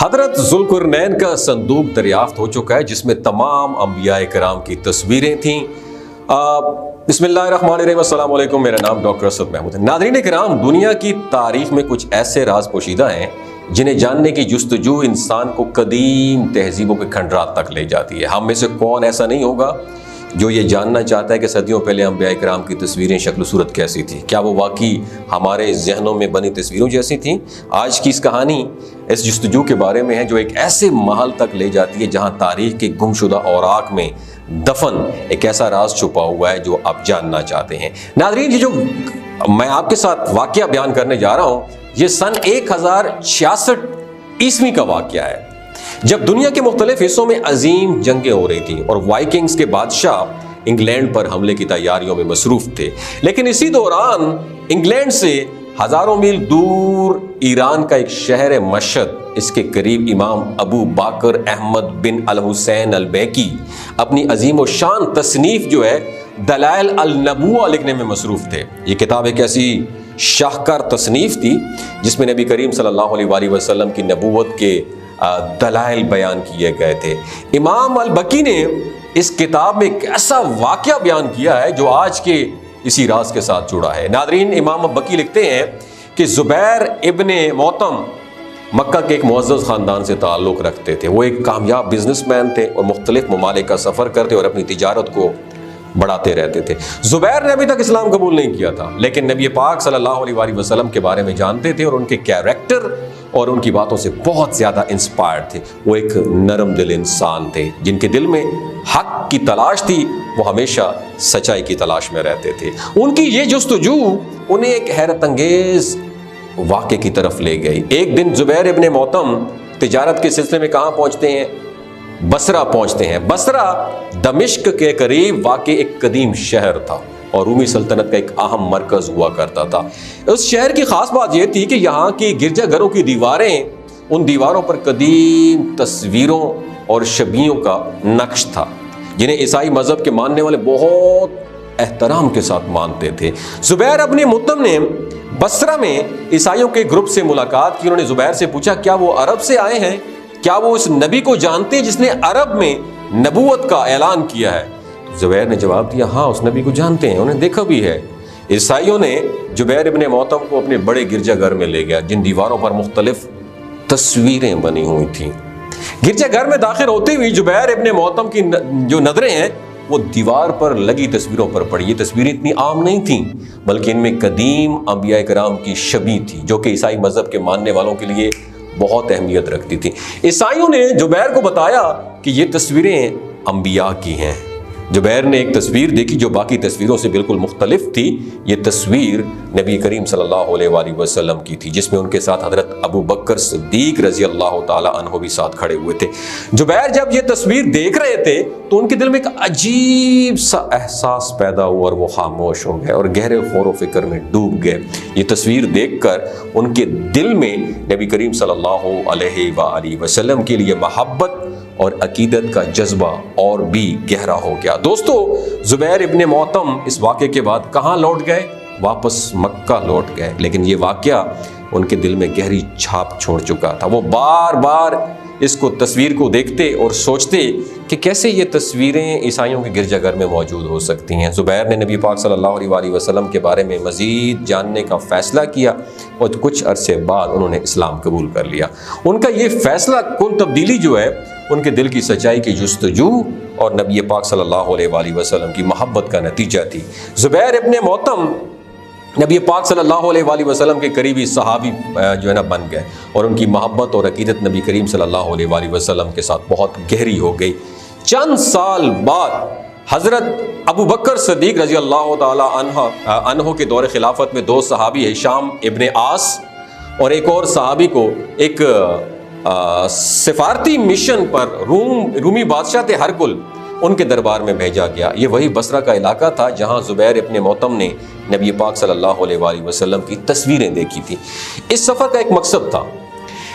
حضرت ذوالقرنین کا صندوق دریافت ہو چکا ہے جس میں تمام انبیاء کرام کی تصویریں تھیں۔ بسم اللہ الرحمن الرحیم، السلام علیکم، میرا نام ڈاکٹر اسد محمود ہے۔ ناظرین کرام، دنیا کی تاریخ میں کچھ ایسے راز پوشیدہ ہیں جنہیں جاننے کی جستجو انسان کو قدیم تہذیبوں کے کھنڈرات تک لے جاتی ہے۔ ہم میں سے کون ایسا نہیں ہوگا جو یہ جاننا چاہتا ہے کہ صدیوں پہلے انبیاء کرام کی تصویریں شکل و صورت کیسی تھی؟ کیا وہ واقعی ہمارے ذہنوں میں بنی تصویروں جیسی تھیں؟ آج کی اس کہانی اس جستجو کے بارے میں ہے جو ایک ایسے محل تک لے جاتی ہے جہاں تاریخ کے گمشدہ اوراق میں دفن ایک ایسا راز چھپا ہوا ہے جو آپ جاننا چاہتے ہیں۔ ناظرین، یہ جو میں آپ کے ساتھ واقعہ بیان کرنے جا رہا ہوں یہ سن 1066 عیسوی کا واقعہ ہے، جب دنیا کے مختلف حصوں میں عظیم جنگیں ہو رہی تھیں اور وائکنگز کے بادشاہ انگلینڈ پر حملے کی تیاریوں میں مصروف تھے۔ لیکن اسی دوران انگلینڈ سے ہزاروں میل دور ایران کا ایک شہر مشہد، اس کے قریب امام ابو باکر احمد بن الحسین البیکی اپنی عظیم و شان تصنیف جو ہے دلائل النبوہ لکھنے میں مصروف تھے۔ یہ کتاب ایک ایسی شاہکار تصنیف تھی جس میں نبی کریم صلی اللہ علیہ وآلہ وسلم کی نبوت کے دلائل بیان کیے گئے تھے۔ امام البکی نے اس کتاب میں ایک ایسا واقعہ بیان کیا ہے جو آج کے اسی راز کے ساتھ جڑا ہے۔ ناظرین، امام البکی لکھتے ہیں کہ زبیر ابن موتم مکہ کے ایک معزز خاندان سے تعلق رکھتے تھے۔ وہ ایک کامیاب بزنس مین تھے اور مختلف ممالک کا سفر کرتے اور اپنی تجارت کو بڑھاتے رہتے تھے۔ زبیر نے ابھی تک اسلام قبول نہیں کیا تھا، لیکن نبی پاک صلی اللہ علیہ وآلہ وسلم کے بارے میں جانتے تھے اور ان کے کیریکٹر اور ان کی باتوں سے بہت زیادہ انسپائرڈ تھے۔ وہ ایک نرم دل انسان تھے جن کے دل میں حق کی تلاش تھی، وہ ہمیشہ سچائی کی تلاش میں رہتے تھے۔ ان کی یہ جستجو انہیں ایک حیرت انگیز واقعے کی طرف لے گئی۔ ایک دن زبیر ابن موتم تجارت کے سلسلے میں کہاں پہنچتے ہیں؟ بصرہ پہنچتے ہیں۔ بصرہ دمشق کے قریب واقع ایک قدیم شہر تھا اور رومی سلطنت کا ایک اہم مرکز ہوا کرتا تھا۔ اس شہر کی خاص بات یہ تھی کہ یہاں کی گرجا گھروں کی دیواریں، ان دیواروں پر قدیم تصویروں اور شبیوں کا نقش تھا جنہیں عیسائی مذہب کے ماننے والے بہت احترام کے ساتھ مانتے تھے۔ زبیر ابن مطم نے بصرہ میں عیسائیوں کے گروپ سے ملاقات کی۔ انہوں نے زبیر سے پوچھا کیا وہ عرب سے آئے ہیں؟ کیا وہ اس نبی کو جانتے ہیں جس نے عرب میں نبوت کا اعلان کیا ہے؟ زبیر نے جواب دیا ہاں، اس نبی کو جانتے ہیں، انہیں دیکھا بھی ہے۔ عیسائیوں نے زبیر ابن موتم کو اپنے بڑے گرجا گھر میں لے گیا جن دیواروں پر مختلف تصویریں بنی ہوئی تھیں۔ گرجا گھر میں داخل ہوتے ہوئی زبیر ابن موتم کی جو نظریں ہیں وہ دیوار پر لگی تصویروں پر پڑی۔ یہ تصویریں اتنی عام نہیں تھیں بلکہ ان میں قدیم انبیاء کرام کی شبیہ تھی جو کہ عیسائی مذہب کے ماننے والوں کے لیے بہت اہمیت رکھتی تھی۔ عیسائیوں نے زبیر کو بتایا کہ یہ تصویریں انبیاء کی ہیں۔ زبیر نے ایک تصویر دیکھی جو باقی تصویروں سے بالکل مختلف تھی۔ یہ تصویر نبی کریم صلی اللہ علیہ وآلہ وسلم کی تھی جس میں ان کے ساتھ حضرت ابو بکر صدیق رضی اللہ تعالی عنہ بھی ساتھ کھڑے ہوئے تھے۔ زبیر جب یہ تصویر دیکھ رہے تھے تو ان کے دل میں ایک عجیب سا احساس پیدا ہوا اور وہ خاموش ہو گئے اور گہرے غور و فکر میں ڈوب گئے۔ یہ تصویر دیکھ کر ان کے دل میں نبی کریم صلی اللہ علیہ وآلہ وسلم کے لیے محبت اور عقیدت کا جذبہ اور بھی گہرا ہو گیا۔ دوستو، زبیر ابن موتم اس واقعے کے بعد کہاں لوٹ گئے؟ واپس مکہ لوٹ گئے، لیکن یہ واقعہ ان کے دل میں گہری چھاپ چھوڑ چکا تھا۔ وہ بار بار اس کو تصویر کو دیکھتے اور سوچتے کہ کیسے یہ تصویریں عیسائیوں کے گرجا گھر میں موجود ہو سکتی ہیں۔ زبیر نے نبی پاک صلی اللہ علیہ وآلہ وسلم کے بارے میں مزید جاننے کا فیصلہ کیا اور کچھ عرصے بعد انہوں نے اسلام قبول کر لیا۔ ان کا یہ فیصلہ کن تبدیلی جو ہے ان کے دل کی سچائی کی جستجو اور نبی پاک صلی اللہ علیہ وآلہ وسلم کی محبت کا نتیجہ تھی۔ زبیر ابن موتم نبی پاک صلی اللہ علیہ وآلہ وسلم کے قریبی صحابی جو ہے نا بن گئے اور ان کی محبت اور عقیدت نبی کریم صلی اللہ علیہ وآلہ وسلم کے ساتھ بہت گہری ہو گئی۔ چند سال بعد حضرت ابو بکر صدیق رضی اللہ تعالی عنہ کے دور خلافت میں دو صحابی ہشام ابن عاص اور ایک اور صحابی کو ایک سفارتی مشن پر رومی بادشاہ تھے ہرقل، ان کے دربار میں بھیجا گیا۔ یہ وہی بصرہ کا علاقہ تھا جہاں زبیر ابن موتم نے نبی پاک صلی اللہ علیہ وآلہ وسلم کی تصویریں دیکھی تھی۔ اس سفر کا ایک مقصد تھا۔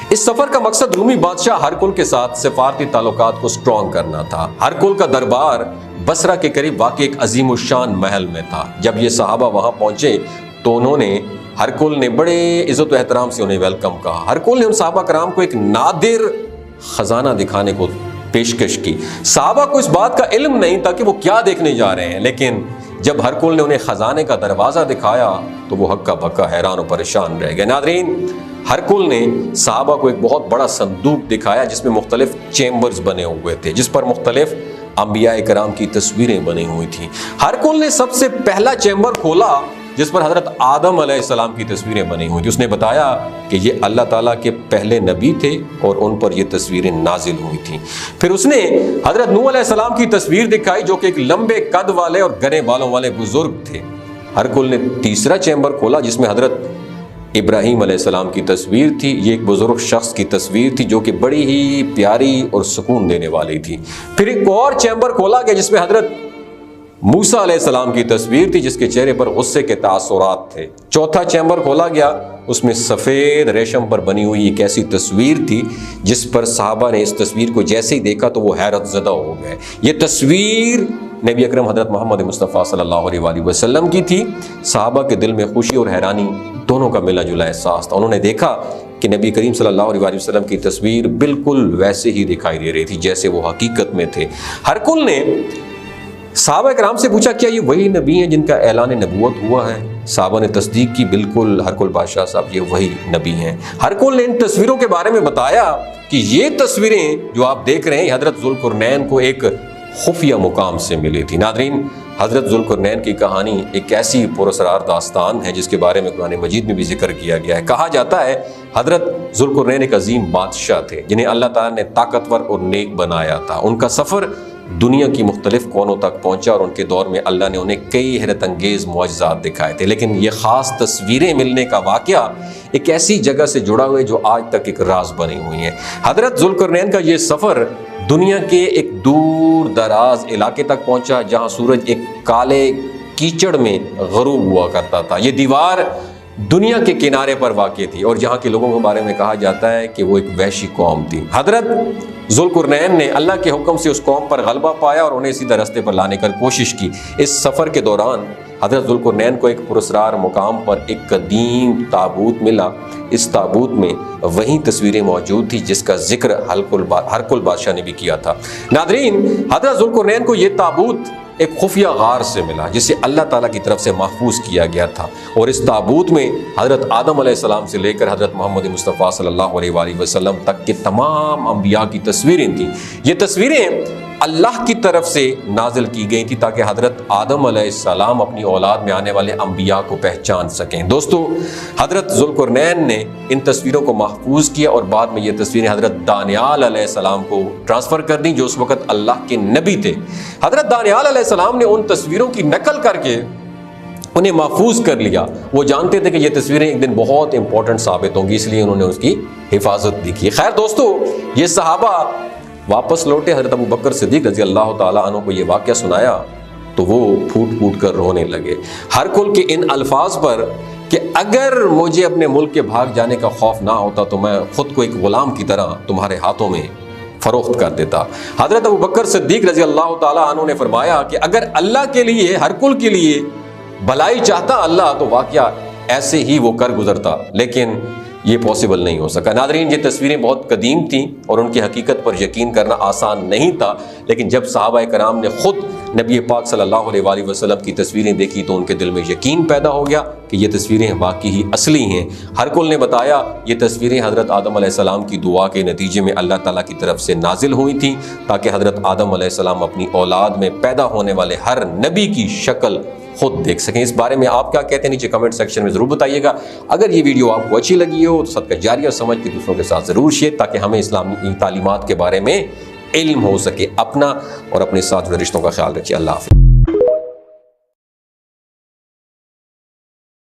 اس سفر کا مقصد رومی بادشاہ ہرقل کے ساتھ سفارتی تعلقات کو سٹرونگ کرنا تھا۔ ہرقل کا دربار بصرہ کے قریب واقع ایک عظیم الشان محل میں تھا۔ جب یہ صحابہ وہاں پہنچے تو انہوں نے ہرکل نے بڑے عزت و احترام سے انہیں ویلکم کہا۔ ہرکل نے ان صحابہ کرام کو ایک نادر خزانہ دکھانے کو پیشکش کی۔ صحابہ کو اس بات کا علم نہیں تھا کہ وہ کیا دیکھنے جا رہے ہیں، لیکن جب ہرکل نے انہیں خزانے کا دروازہ دکھایا تو وہ ہکا بکا حیران و پریشان رہ گئے۔ ناظرین، ہرکل نے صحابہ کو ایک بہت بڑا صندوق دکھایا جس میں مختلف چیمبرز بنے ہوئے تھے، جس پر مختلف انبیاء کرام کی تصویریں بنی ہوئی تھیں۔ ہرکل نے سب سے پہلا چیمبر کھولا جس پر حضرت آدم علیہ السلام کی تصویریں بنی ہوئی تھیں۔ اس نے بتایا کہ یہ اللہ تعالیٰ کے پہلے نبی تھے اور ان پر یہ تصویریں نازل ہوئی تھیں۔ پھر اس نے حضرت نوح علیہ السلام کی تصویر دکھائی جو کہ ایک لمبے قد والے اور گھنے بالوں والے بزرگ تھے۔ ہرکل نے تیسرا چیمبر کھولا جس میں حضرت ابراہیم علیہ السلام کی تصویر تھی۔ یہ ایک بزرگ شخص کی تصویر تھی جو کہ بڑی ہی پیاری اور سکون دینے والی تھی۔ پھر ایک اور چیمبر کھولا گیا جس میں حضرت موسیٰ علیہ السلام کی تصویر تھی جس کے چہرے پر غصے کے تاثرات تھے۔ چوتھا چیمبر کھولا گیا، اس میں سفید ریشم پر بنی ہوئی ایک ایسی تصویر تھی جس پر صحابہ نے اس تصویر کو جیسے ہی دیکھا تو وہ حیرت زدہ ہو گئے۔ یہ تصویر نبی اکرم حضرت محمد مصطفیٰ صلی اللہ علیہ وآلہ وسلم کی تھی۔ صحابہ کے دل میں خوشی اور حیرانی دونوں کا ملا جلا احساس تھا۔ انہوں نے دیکھا کہ نبی کریم صلی اللہ علیہ وآلہ وسلم کی تصویر بالکل ویسے ہی دکھائی دے رہی تھی جیسے وہ حقیقت میں تھے۔ ہرکل نے صحابہ کرام سے پوچھا کیا یہ وہی نبی ہیں جن کا اعلان نبوت ہوا ہے؟ صحابہ نے تصدیق کی، بالکل ہرکل بادشاہ صاحب یہ وہی نبی ہیں۔ ہرکل نے ان تصویروں کے بارے میں بتایا کہ یہ تصویریں جو آپ دیکھ رہے ہیں حضرت ذوالقرنین کو ایک خفیہ مقام سے ملی تھی۔ ناظرین، حضرت ذوالقرنین کی کہانی ایک ایسی پراسرار داستان ہے جس کے بارے میں قرآن مجید میں بھی ذکر کیا گیا ہے۔ کہا جاتا ہے حضرت ذوالقرنین ایک عظیم بادشاہ تھے جنہیں اللہ تعالیٰ نے طاقتور اور نیک بنایا تھا۔ ان کا سفر دنیا کی مختلف کونوں تک پہنچا اور ان کے دور میں اللہ نے انہیں کئی حیرت انگیز معجزات دکھائے تھے، لیکن یہ خاص تصویریں ملنے کا واقعہ ایک ایسی جگہ سے جڑا ہوئے جو آج تک ایک راز بنی ہوئی ہیں۔ حضرت ذوالقرنین کا یہ سفر دنیا کے ایک دور دراز علاقے تک پہنچا جہاں سورج ایک کالے کیچڑ میں غروب ہوا کرتا تھا۔ یہ دیوار دنیا کے کنارے پر واقع تھی اور جہاں کے لوگوں کے بارے میں کہا جاتا ہے کہ وہ ایک وحشی قوم تھی۔ حضرت ذوالقرنین نے اللہ کے حکم سے اس قوم پر غلبہ پایا اور انہیں سیدھے راستے پر لانے کی کوشش کی۔ اس سفر کے دوران حضرت ذوالقرنین کو ایک پراسرار مقام پر ایک قدیم تابوت ملا۔ اس تابوت میں وہی تصویریں موجود تھی جس کا ذکر ہرکل بادشاہ نے بھی کیا تھا۔ ناظرین، حضرت ذوالقرنین کو یہ تابوت ایک خفیہ غار سے ملا جسے اللہ تعالیٰ کی طرف سے محفوظ کیا گیا تھا، اور اس تابوت میں حضرت آدم علیہ السلام سے لے کر حضرت محمد مصطفیٰ صلی اللہ علیہ وآلہ وسلم تک کے تمام انبیاء کی تصویریں تھیں۔ یہ تصویریں اللہ کی طرف سے نازل کی گئی تھی تاکہ حضرت آدم علیہ السلام اپنی اولاد میں آنے والے انبیاء کو پہچان سکیں۔ دوستو، حضرت ذوالقرنین نے ان تصویروں کو محفوظ کیا اور بعد میں یہ تصویریں حضرت دانیال علیہ السلام کو ٹرانسفر کر دیں جو اس وقت اللہ کے نبی تھے۔ حضرت دانیال علیہ السلام نے ان تصویروں کی نقل کر کے انہیں محفوظ کر لیا۔ وہ جانتے تھے کہ یہ تصویریں ایک دن بہت امپورٹنٹ ثابت ہوں گی، اس لیے انہوں نے اس کی حفاظت بھی کی۔ خیر دوستو، یہ صحابہ واپس لوٹے، حضرت ابوبکر صدیق رضی اللہ تعالیٰ عنہ کو یہ واقعہ سنایا تو وہ پھوٹ پھوٹ کر رونے لگے۔ ہرکل کے ان الفاظ پر کہ اگر مجھے اپنے ملک کے بھاگ جانے کا خوف نہ ہوتا تو میں خود کو ایک غلام کی طرح تمہارے ہاتھوں میں فروخت کر دیتا۔ حضرت ابوبکر صدیق رضی اللہ تعالیٰ عنہ نے فرمایا کہ اگر اللہ کے لیے، ہرکل کے لیے بھلائی چاہتا اللہ تو واقعہ ایسے ہی وہ کر گزرتا، لیکن یہ پاسبل نہیں ہو سکا۔ ناظرین، یہ تصویریں بہت قدیم تھیں اور ان کی حقیقت پر یقین کرنا آسان نہیں تھا، لیکن جب صحابہ کرام نے خود نبی پاک صلی اللہ علیہ وآلہ وسلم کی تصویریں دیکھی تو ان کے دل میں یقین پیدا ہو گیا کہ یہ تصویریں واقعی ہی اصلی ہیں۔ ہرکل نے بتایا یہ تصویریں حضرت آدم علیہ السلام کی دعا کے نتیجے میں اللہ تعالیٰ کی طرف سے نازل ہوئی تھیں تاکہ حضرت آدم علیہ السلام اپنی اولاد میں پیدا ہونے والے ہر نبی کی شکل خود دیکھ سکیں۔ اس بارے میں آپ کیا کہتے ہیں نیچے کمنٹ سیکشن میں ضرور بتائیے گا۔ اگر یہ ویڈیو آپ کو اچھی لگی ہو تو صدقہ جاریہ سمجھ کے دوسروں کے ساتھ ضرور شیئر تاکہ ہمیں اسلامی تعلیمات کے بارے میں علم ہو سکے۔ اپنا اور اپنے ساتھ جڑے رشتوں کا خیال رکھیے۔ اللہ حافظ۔